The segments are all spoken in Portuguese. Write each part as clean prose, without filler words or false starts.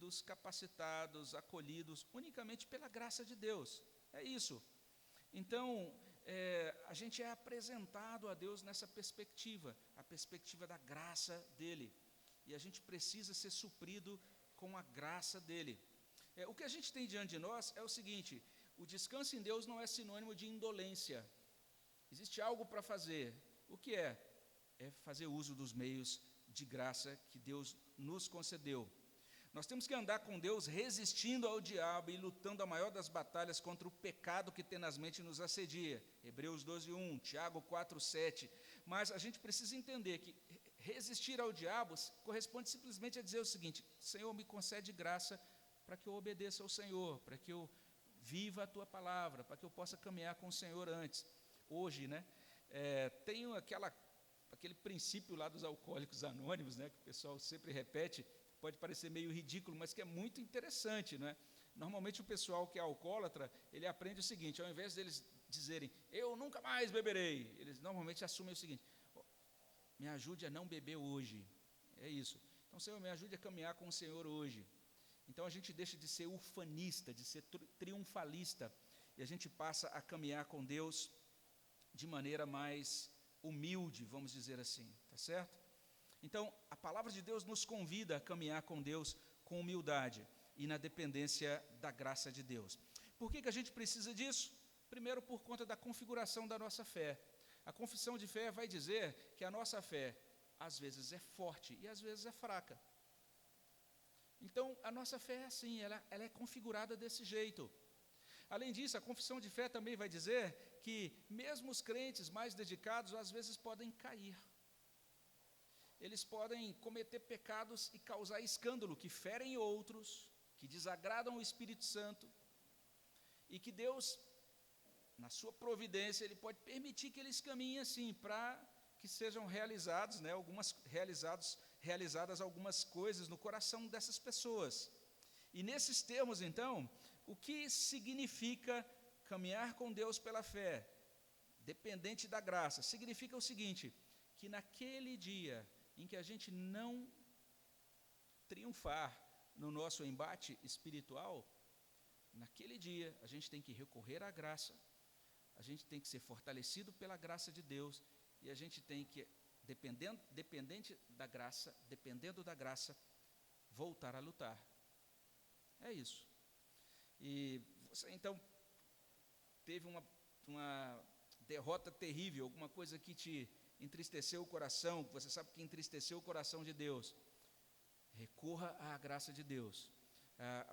instruídos, capacitados, acolhidos, unicamente pela graça de Deus. É isso. Então, a gente é apresentado a Deus nessa perspectiva, a perspectiva da graça dEle. E a gente precisa ser suprido com a graça dEle. O que a gente tem diante de nós é o seguinte: o descanso em Deus não é sinônimo de indolência. Existe algo para fazer. O que é? É fazer uso dos meios de graça que Deus nos concedeu. Nós temos que andar com Deus resistindo ao diabo e lutando a maior das batalhas contra o pecado que tenazmente nos assedia. Hebreus 12:1, Tiago 4:7. Mas a gente precisa entender que resistir ao diabo corresponde simplesmente a dizer o seguinte: Senhor, me concede graça para que eu obedeça ao Senhor, para que eu viva a Tua palavra, para que eu possa caminhar com o Senhor antes. Hoje, tem aquele princípio lá dos alcoólicos anônimos, que o pessoal sempre repete, pode parecer meio ridículo, mas que é muito interessante, não é? Normalmente o pessoal que é alcoólatra, ele aprende o seguinte: ao invés deles dizerem, eu nunca mais beberei, eles normalmente assumem o seguinte: me ajude a não beber hoje. É isso. Então, Senhor, me ajude a caminhar com o Senhor hoje. Então a gente deixa de ser ufanista, de ser triunfalista, e a gente passa a caminhar com Deus de maneira mais humilde, vamos dizer assim, tá certo? Então, a palavra de Deus nos convida a caminhar com Deus com humildade e na dependência da graça de Deus. Por que a gente precisa disso? Primeiro, por conta da configuração da nossa fé. A confissão de fé vai dizer que a nossa fé, às vezes, é forte e às vezes é fraca. Então, a nossa fé é assim, ela é configurada desse jeito. Além disso, a confissão de fé também vai dizer que mesmo os crentes mais dedicados, às vezes, podem cair. Eles podem cometer pecados e causar escândalo, que ferem outros, que desagradam o Espírito Santo, e que Deus, na sua providência, Ele pode permitir que eles caminhem assim, para que sejam realizados, realizadas algumas coisas no coração dessas pessoas. E nesses termos, então, o que significa caminhar com Deus pela fé, dependente da graça? Significa o seguinte: que naquele dia em que a gente não triunfar no nosso embate espiritual, naquele dia a gente tem que recorrer à graça, a gente tem que ser fortalecido pela graça de Deus, e a gente tem que, dependendo da graça, voltar a lutar. É isso. E você, então, teve uma derrota terrível, alguma coisa que te entristeceu o coração, você sabe que entristeceu o coração de Deus. Recorra à graça de Deus.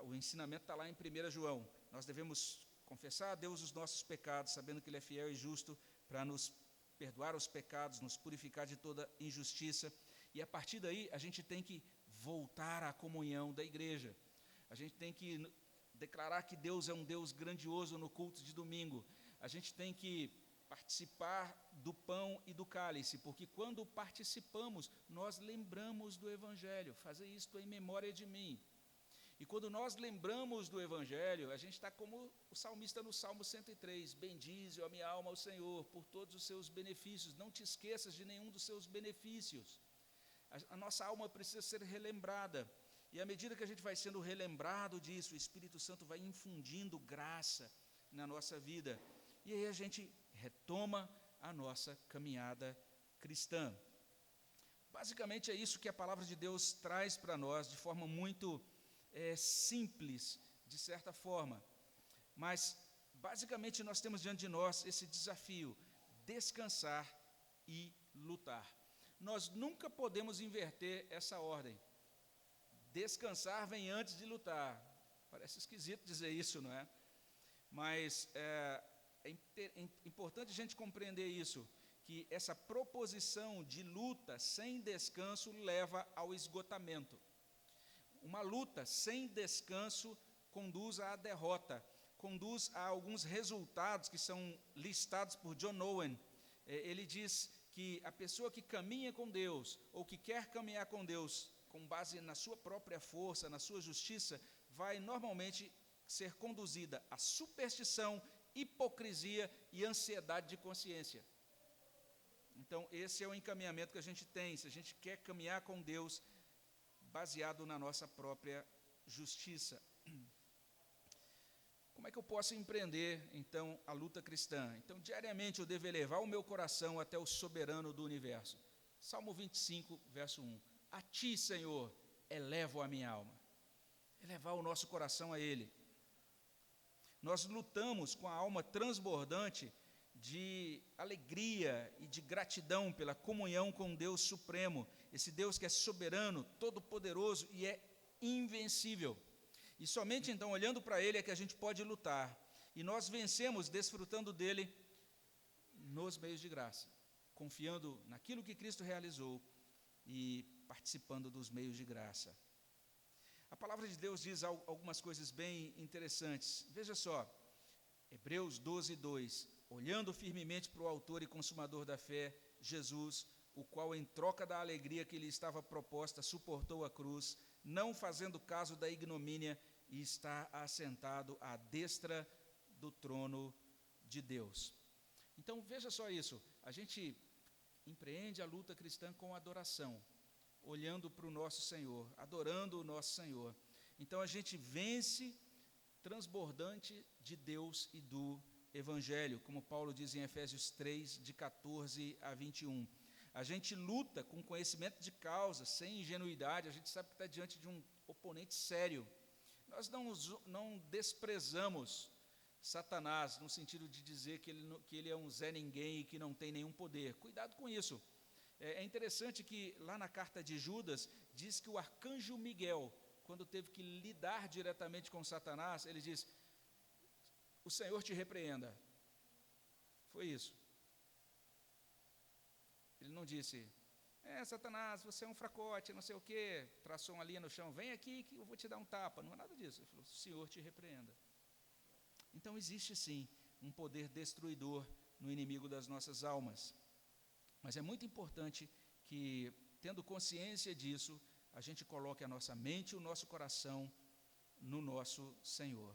O ensinamento está lá em 1 João. Nós devemos confessar a Deus os nossos pecados, sabendo que Ele é fiel e justo para nos perdoar os pecados, nos purificar de toda injustiça. E a partir daí, a gente tem que voltar à comunhão da igreja. A gente tem que declarar que Deus é um Deus grandioso no culto de domingo. A gente tem que participar do pão e do cálice, porque quando participamos, nós lembramos do Evangelho. Fazer isto em memória de mim. E quando nós lembramos do Evangelho, a gente está como o salmista no Salmo 103, bendize, ó minha alma, ao Senhor, por todos os seus benefícios, não te esqueças de nenhum dos seus benefícios. A nossa alma precisa ser relembrada, e à medida que a gente vai sendo relembrado disso, o Espírito Santo vai infundindo graça na nossa vida, e aí a gente retoma a nossa caminhada cristã. Basicamente é isso que a palavra de Deus traz para nós, de forma muito simples, de certa forma, mas basicamente nós temos diante de nós esse desafio: descansar e lutar. Nós nunca podemos inverter essa ordem. Descansar vem antes de lutar. Parece esquisito dizer isso, não é? Mas é importante a gente compreender isso, que essa proposição de luta sem descanso leva ao esgotamento. Uma luta sem descanso conduz à derrota, conduz a alguns resultados que são listados por John Owen. Ele diz que a pessoa que caminha com Deus, ou que quer caminhar com Deus, com base na sua própria força, na sua justiça, vai normalmente ser conduzida à superstição, hipocrisia e ansiedade de consciência. Então, esse é o encaminhamento que a gente tem, se a gente quer caminhar com Deus, baseado na nossa própria justiça. Como é que eu posso empreender, então, a luta cristã? Então, diariamente eu devo elevar o meu coração até o soberano do universo. Salmo 25, verso 1. A ti, Senhor, elevo a minha alma. Elevar o nosso coração a Ele. Nós lutamos com a alma transbordante de alegria e de gratidão pela comunhão com Deus Supremo, esse Deus que é soberano, todo-poderoso e é invencível. E somente então, olhando para Ele, é que a gente pode lutar. E nós vencemos desfrutando dEle nos meios de graça, confiando naquilo que Cristo realizou e participando dos meios de graça. A palavra de Deus diz algumas coisas bem interessantes. Veja só, Hebreus 12, 2. Olhando firmemente para o autor e consumador da fé, Jesus, o qual em troca da alegria que lhe estava proposta, suportou a cruz, não fazendo caso da ignomínia, e está assentado à destra do trono de Deus. Então, veja só isso, a gente empreende a luta cristã com adoração, olhando para o nosso Senhor, adorando o nosso Senhor. Então, a gente vence transbordante de Deus e do Evangelho, como Paulo diz em Efésios 3, de 14 a 21. A gente luta com conhecimento de causa, sem ingenuidade, a gente sabe que está diante de um oponente sério. Nós não desprezamos Satanás, no sentido de dizer que ele é um Zé Ninguém e que não tem nenhum poder. Cuidado com isso. É interessante que lá na carta de Judas, diz que o arcanjo Miguel, quando teve que lidar diretamente com Satanás, ele diz, o Senhor te repreenda. Foi isso. Ele não disse, Satanás, você é um fracote, não sei o quê, traçou uma linha no chão, vem aqui que eu vou te dar um tapa. Não é nada disso. Ele falou, o Senhor te repreenda. Então existe sim um poder destruidor no inimigo das nossas almas. Mas é muito importante que, tendo consciência disso, a gente coloque a nossa mente e o nosso coração no nosso Senhor.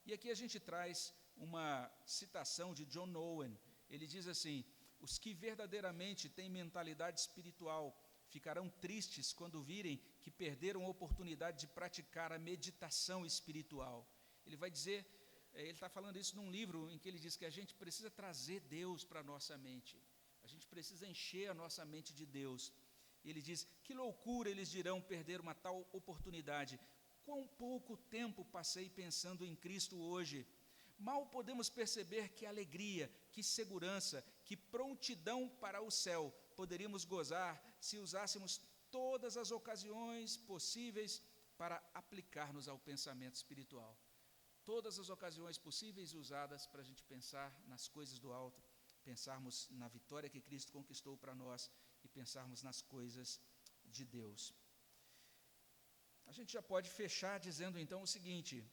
E aqui a gente traz uma citação de John Owen. Ele diz assim, os que verdadeiramente têm mentalidade espiritual ficarão tristes quando virem que perderam a oportunidade de praticar a meditação espiritual. Ele vai dizer, ele está falando isso num livro em que ele diz que a gente precisa trazer Deus para a nossa mente. A gente precisa encher a nossa mente de Deus. E ele diz, que loucura eles dirão perder uma tal oportunidade. Quão pouco tempo passei pensando em Cristo hoje. Mal podemos perceber que alegria, que segurança, que prontidão para o céu poderíamos gozar se usássemos todas as ocasiões possíveis para aplicar-nos ao pensamento espiritual. Todas as ocasiões possíveis usadas para a gente pensar nas coisas do alto, pensarmos na vitória que Cristo conquistou para nós e pensarmos nas coisas de Deus. A gente já pode fechar dizendo então o seguinte,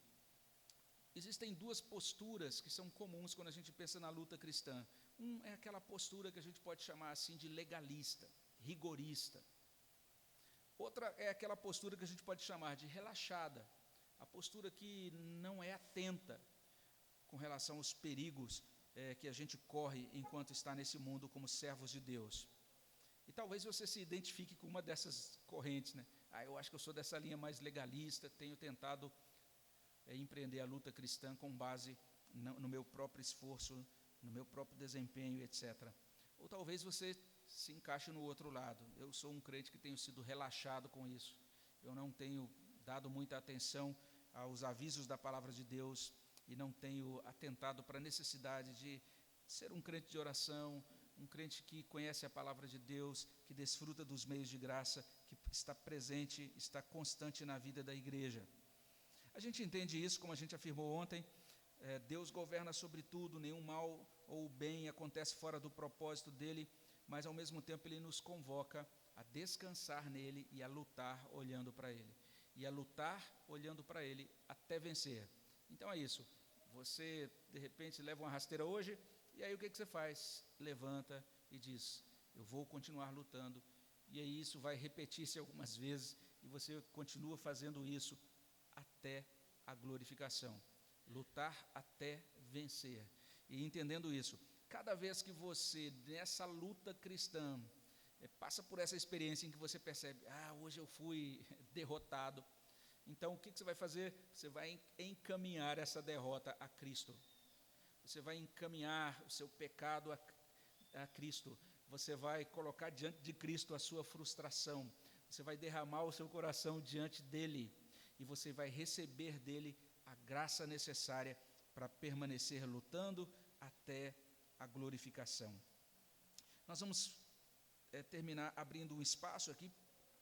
existem duas posturas que são comuns quando a gente pensa na luta cristã. É aquela postura que a gente pode chamar assim de legalista, rigorista. Outra é aquela postura que a gente pode chamar de relaxada, a postura que não é atenta com relação aos perigos que a gente corre enquanto está nesse mundo como servos de Deus. E talvez você se identifique com uma dessas correntes, né? Eu acho que eu sou dessa linha mais legalista, tenho tentado empreender a luta cristã com base no meu próprio esforço, no meu próprio desempenho, etc. Ou talvez você se encaixe no outro lado. Eu sou um crente que tenho sido relaxado com isso. Eu não tenho dado muita atenção aos avisos da palavra de Deus e não tenho atentado para a necessidade de ser um crente de oração, um crente que conhece a palavra de Deus, que desfruta dos meios de graça, que está presente, está constante na vida da igreja. A gente entende isso, como a gente afirmou ontem, Deus governa sobre tudo, nenhum mal ou bem acontece fora do propósito dele, mas ao mesmo tempo ele nos convoca a descansar nele e a lutar olhando para ele. E a lutar olhando para ele até vencer. Então é isso, você de repente leva uma rasteira hoje, e aí o que você faz? Levanta e diz, eu vou continuar lutando, e aí isso vai repetir-se algumas vezes, e você continua fazendo isso até a glorificação, lutar até vencer. E entendendo isso, cada vez que você, nessa luta cristã, passa por essa experiência em que você percebe, hoje eu fui derrotado, Então, o que você vai fazer? Você vai encaminhar essa derrota a Cristo. Você vai encaminhar o seu pecado a Cristo. Você vai colocar diante de Cristo a sua frustração. Você vai derramar o seu coração diante dele. E você vai receber dele a graça necessária para permanecer lutando até a glorificação. Nós vamos terminar abrindo um espaço aqui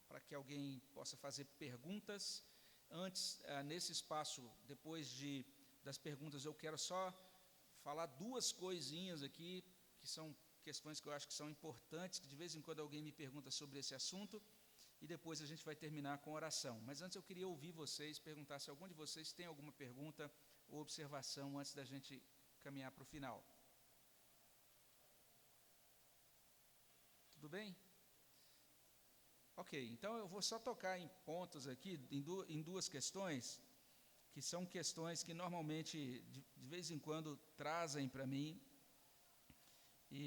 para que alguém possa fazer perguntas. Antes, nesse espaço, depois das perguntas, eu quero só falar duas coisinhas aqui, que são questões que eu acho que são importantes, que de vez em quando alguém me pergunta sobre esse assunto, e depois a gente vai terminar com oração. Mas antes eu queria ouvir vocês, perguntar se algum de vocês tem alguma pergunta ou observação antes da gente caminhar para o final. Tudo bem? Ok, então eu vou só tocar em pontos aqui, em duas questões, que são questões que normalmente, de vez em quando, trazem para mim, e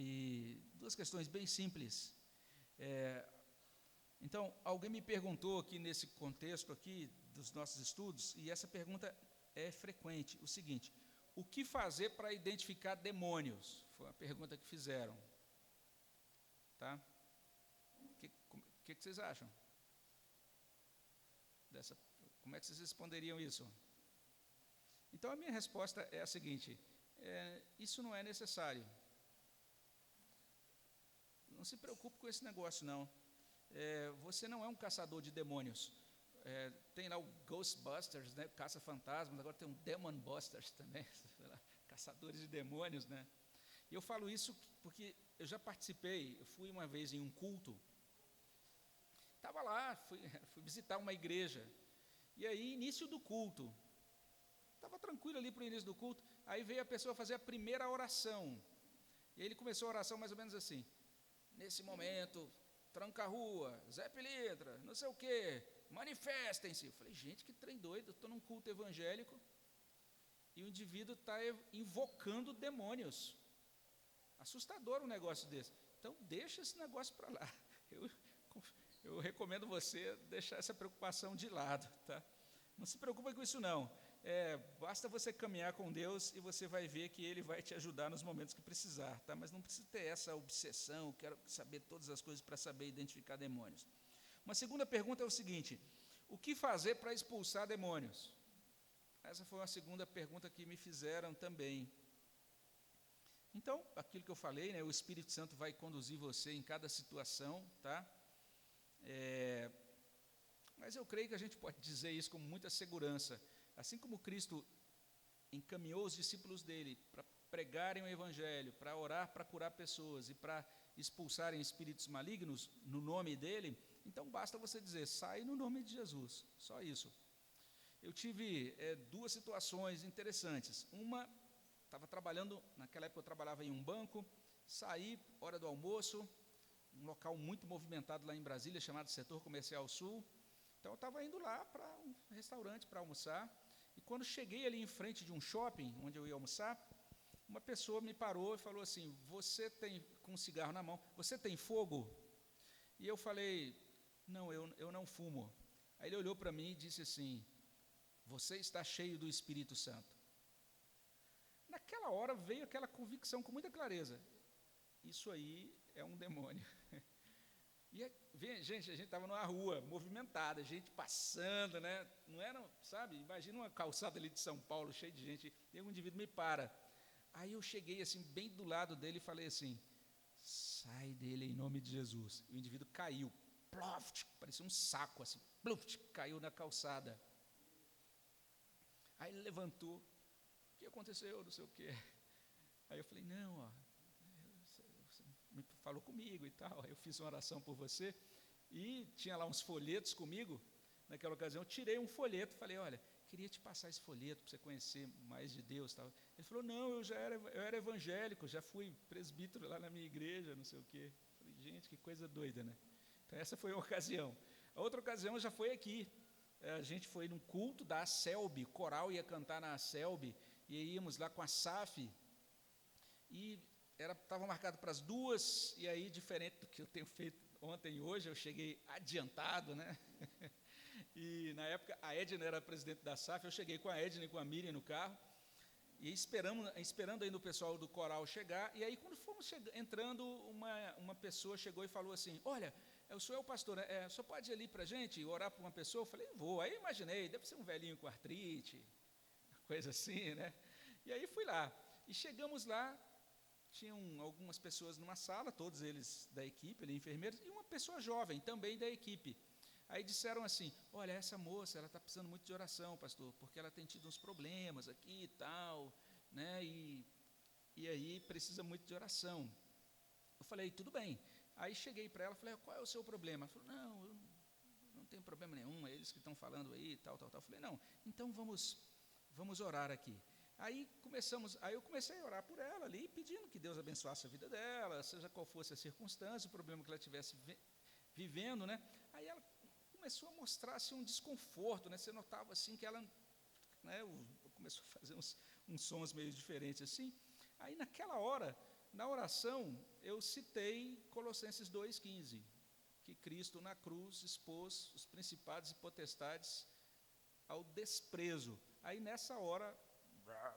duas questões bem simples. Então, alguém me perguntou aqui nesse contexto aqui dos nossos estudos, e essa pergunta é frequente, o seguinte: o que fazer para identificar demônios? Foi uma pergunta que fizeram. Tá? O que vocês acham? Como é que vocês responderiam isso? Então, a minha resposta é a seguinte: isso não é necessário. Não se preocupe com esse negócio, não. Você não é um caçador de demônios. Tem lá o Ghostbusters, né, caça-fantasmas, agora tem um Demon Busters também, caçadores de demônios, né? E eu falo isso porque eu já participei, eu fui uma vez em um culto, estava lá, fui visitar uma igreja, e aí, início do culto, estava tranquilo ali para o início do culto, aí veio a pessoa fazer a primeira oração, e aí ele começou a oração mais ou menos assim: nesse momento, tranca a rua, Zé Pilintra, não sei o quê, manifestem-se. Eu falei, gente, que trem doido, estou num culto evangélico, e o indivíduo está invocando demônios. Assustador um negócio desse. Então, deixa esse negócio para lá. Eu recomendo você deixar essa preocupação de lado, tá? Não se preocupe com isso, não. Basta você caminhar com Deus e você vai ver que Ele vai te ajudar nos momentos que precisar, tá? Mas não precisa ter essa obsessão, quero saber todas as coisas para saber identificar demônios. Uma segunda pergunta é o seguinte: o que fazer para expulsar demônios? Essa foi uma segunda pergunta que me fizeram também. Então, aquilo que eu falei, né, o Espírito Santo vai conduzir você em cada situação, tá? Mas eu creio que a gente pode dizer isso com muita segurança. Assim como Cristo encaminhou os discípulos dele para pregarem o Evangelho, para orar, para curar pessoas e para expulsarem espíritos malignos no nome dele, então basta você dizer: sai no nome de Jesus, só isso. Eu tive duas situações interessantes. Uma, estava trabalhando, naquela época eu trabalhava em um banco, saí, hora do almoço, um local muito movimentado lá em Brasília, chamado Setor Comercial Sul. Então eu estava indo lá para um restaurante para almoçar, e quando cheguei ali em frente de um shopping, onde eu ia almoçar, uma pessoa me parou e falou assim: você tem, com um cigarro na mão, você tem fogo? E eu falei: não, eu não fumo. Aí ele olhou para mim e disse assim: você está cheio do Espírito Santo. Naquela hora veio aquela convicção com muita clareza: isso aí é um demônio. E, gente, a gente estava numa rua movimentada, gente passando, né? Não era, sabe, imagina uma calçada ali de São Paulo, cheia de gente, e um indivíduo me para. Aí eu cheguei assim, bem do lado dele e falei assim: sai dele em nome de Jesus. E o indivíduo caiu, ploft, parecia um saco assim, ploft, caiu na calçada. Aí ele levantou: o que aconteceu, não sei o quê. Aí eu falei: não, ó, me falou comigo e tal, eu fiz uma oração por você, e tinha lá uns folhetos comigo, naquela ocasião, eu tirei um folheto, falei: olha, queria te passar esse folheto, para você conhecer mais de Deus, tal. Ele falou: não, eu era evangélico, já fui presbítero lá na minha igreja, não sei o quê. Falei: gente, que coisa doida, né? Então essa foi uma ocasião. A outra ocasião já foi aqui, a gente foi num culto da ACELB, o coral ia cantar na ACELB, e íamos lá com a SAF, e estava marcado para as 2, e aí, diferente do que eu tenho feito ontem e hoje, eu cheguei adiantado, né? E na época a Edna era presidente da SAF, eu cheguei com a Edna e com a Miriam no carro, e esperando ainda o pessoal do coral chegar, e aí quando fomos entrando, uma pessoa chegou e falou assim, olha, o senhor é o pastor, o senhor pode ir ali para a gente, orar por uma pessoa? Eu falei, vou. Aí imaginei, deve ser um velhinho com artrite, coisa assim, né? E aí fui lá, e chegamos lá, tinham algumas pessoas numa sala, todos eles da equipe, ali, enfermeiros, e uma pessoa jovem, também da equipe. Aí disseram assim, olha, essa moça, ela está precisando muito de oração, pastor, porque ela tem tido uns problemas aqui e tal, né, e aí precisa muito de oração. Eu falei, tudo bem. Aí cheguei para ela, falei, qual é o seu problema? Ela falou, não, eu não tenho problema nenhum, é eles que estão falando aí, tal. Eu falei, não, então vamos orar aqui. Aí eu comecei a orar por ela ali, pedindo que Deus abençoasse a vida dela, seja qual fosse a circunstância, o problema que ela estivesse vivendo, né? Aí ela começou a mostrar-se um desconforto, né? Você notava assim que ela, né, começou a fazer uns sons meio diferentes assim. Aí naquela hora, na oração, eu citei Colossenses 2,15, que Cristo na cruz expôs os principados e potestades ao desprezo. Aí nessa hora,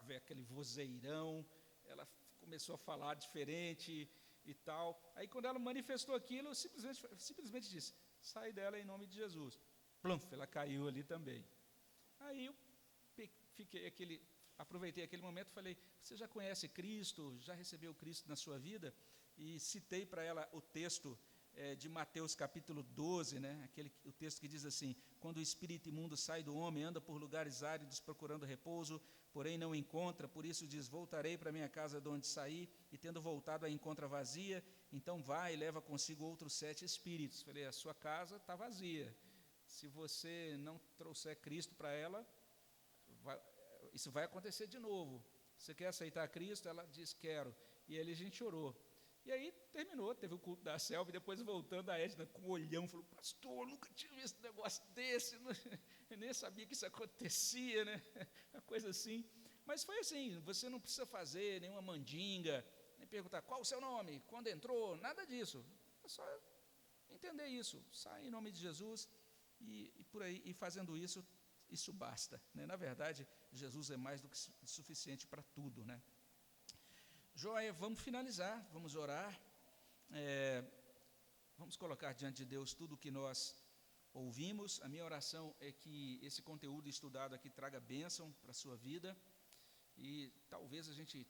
veio aquele vozeirão, ela começou a falar diferente e tal. Aí quando ela manifestou aquilo, eu simplesmente disse, sai dela em nome de Jesus. Plum, ela caiu ali também. Aí eu aproveitei aquele momento e falei, você já conhece Cristo, já recebeu Cristo na sua vida? E citei para ela o texto de Mateus capítulo 12, né? O texto que diz assim, quando o espírito imundo sai do homem, anda por lugares áridos procurando repouso, porém não encontra, por isso diz, voltarei para minha casa de onde saí, e tendo voltado a encontra vazia, então vai e leva consigo outros 7 espíritos. Falei, a sua casa está vazia, se você não trouxer Cristo para ela, isso vai acontecer de novo. Você quer aceitar Cristo? Ela diz, quero. E aí a gente orou. E aí terminou, teve o culto da selva, e depois voltando a Edna com um olhão, falou, pastor, nunca tinha visto um negócio desse, eu nem sabia que isso acontecia, né? Uma coisa assim. Mas foi assim, você não precisa fazer nenhuma mandinga, nem perguntar qual o seu nome, quando entrou, nada disso. É só entender isso, sai em nome de Jesus, e por aí, e fazendo isso, isso basta, né? Na verdade, Jesus é mais do que suficiente para tudo, né? Joia, vamos finalizar, vamos orar, vamos colocar diante de Deus tudo o que nós ouvimos. A minha oração é que esse conteúdo estudado aqui traga bênção para a sua vida, e talvez a gente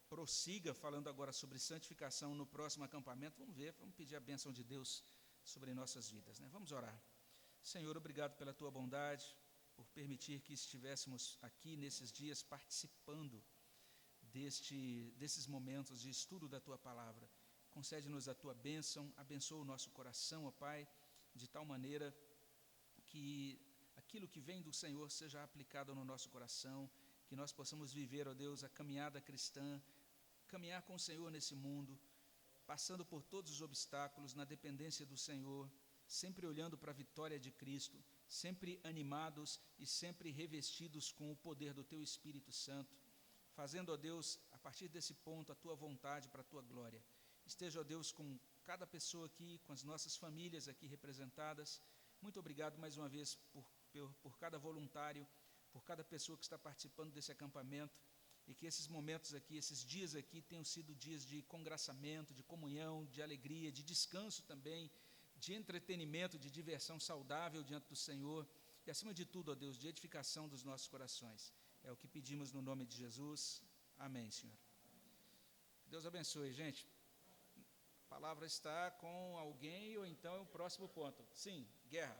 prossiga falando agora sobre santificação no próximo acampamento. Vamos ver, vamos pedir a bênção de Deus sobre nossas vidas, né? Vamos orar. Senhor, obrigado pela tua bondade, por permitir que estivéssemos aqui nesses dias participando desses momentos de estudo da tua palavra. Concede-nos a tua bênção, abençoa o nosso coração, ó Pai, de tal maneira que aquilo que vem do Senhor seja aplicado no nosso coração, que nós possamos viver, ó Deus, a caminhada cristã, caminhar com o Senhor nesse mundo, passando por todos os obstáculos, na dependência do Senhor, sempre olhando para a vitória de Cristo, sempre animados e sempre revestidos com o poder do teu Espírito Santo, fazendo, ó Deus, a partir desse ponto, a tua vontade para a tua glória. Esteja, ó Deus, com cada pessoa aqui, com as nossas famílias aqui representadas. Muito obrigado mais uma vez por cada voluntário, por cada pessoa que está participando desse acampamento, e que esses momentos aqui, esses dias aqui, tenham sido dias de congraçamento, de comunhão, de alegria, de descanso também, de entretenimento, de diversão saudável diante do Senhor, e acima de tudo, ó Deus, de edificação dos nossos corações. É o que pedimos no nome de Jesus. Amém, Senhor. Deus abençoe, gente. A palavra está com alguém, ou então é o próximo ponto. Sim, Guerra.